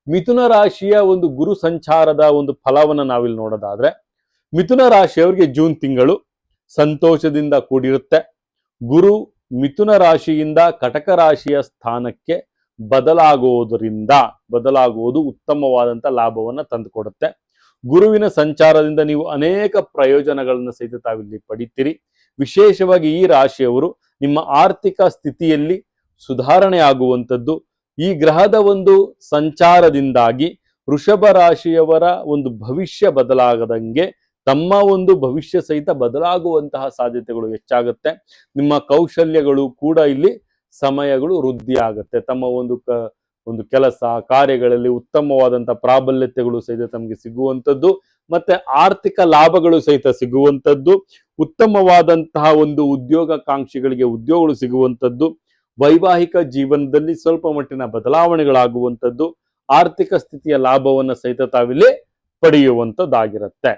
ಮಿಥುನ ರಾಶಿಯ ಒಂದು ಗುರು ಸಂಚಾರದ ಒಂದು ಫಲವನ್ನು ನಾವಿಲ್ಲಿ ನೋಡೋದಾದ್ರೆ, ಮಿಥುನ ರಾಶಿಯವರಿಗೆ ಜೂನ್ ತಿಂಗಳು ಸಂತೋಷದಿಂದ ಕೂಡಿರುತ್ತೆ. ಗುರು ಮಿಥುನ ರಾಶಿಯಿಂದ ಕಟಕ ರಾಶಿಯ ಸ್ಥಾನಕ್ಕೆ ಬದಲಾಗುವುದು ಉತ್ತಮವಾದಂಥ ಲಾಭವನ್ನು ತಂದುಕೊಡುತ್ತೆ. ಗುರುವಿನ ಸಂಚಾರದಿಂದ ನೀವು ಅನೇಕ ಪ್ರಯೋಜನಗಳನ್ನು ಸಹಿತ ತಾವಿಲ್ಲಿ ಪಡಿತೀರಿ. ವಿಶೇಷವಾಗಿ ಈ ರಾಶಿಯವರು ನಿಮ್ಮ ಆರ್ಥಿಕ ಸ್ಥಿತಿಯಲ್ಲಿ ಸುಧಾರಣೆ ಆಗುವಂಥದ್ದು, ಈ ಗ್ರಹದ ಒಂದು ಸಂಚಾರದಿಂದಾಗಿ ವೃಷಭ ರಾಶಿಯವರ ಒಂದು ಭವಿಷ್ಯ ಬದಲಾಗದಂಗೆ ತಮ್ಮ ಒಂದು ಭವಿಷ್ಯ ಸಹಿತ ಬದಲಾಗುವಂತಹ ಸಾಧ್ಯತೆಗಳು ಹೆಚ್ಚಾಗುತ್ತೆ. ನಿಮ್ಮ ಕೌಶಲ್ಯಗಳು ಕೂಡ ಇಲ್ಲಿ ಸಮಯಗಳು ವೃದ್ಧಿ ಆಗುತ್ತೆ. ತಮ್ಮ ಒಂದು ಕೆಲಸ ಕಾರ್ಯಗಳಲ್ಲಿ ಉತ್ತಮವಾದಂತಹ ಪ್ರಾಬಲ್ಯತೆಗಳು ಸಹಿತ ತಮಗೆ ಸಿಗುವಂಥದ್ದು, ಮತ್ತೆ ಆರ್ಥಿಕ ಲಾಭಗಳು ಸಹಿತ ಸಿಗುವಂಥದ್ದು, ಉತ್ತಮವಾದಂತಹ ಒಂದು ಉದ್ಯೋಗಾಕಾಂಕ್ಷಿಗಳಿಗೆ ಉದ್ಯೋಗಗಳು ಸಿಗುವಂಥದ್ದು, ವೈವಾಹಿಕ ಜೀವನದಲ್ಲಿ ಸ್ವಲ್ಪ ಮಟ್ಟಿನ ಬದಲಾವಣೆಗಳಾಗುವಂಥದ್ದು, ಆರ್ಥಿಕ ಸ್ಥಿತಿಯ ಲಾಭವನ್ನು ಸಹಿತ ತಾವಿಲ್ಲಿ ಪಡೆಯುವಂಥದ್ದಾಗಿರುತ್ತೆ.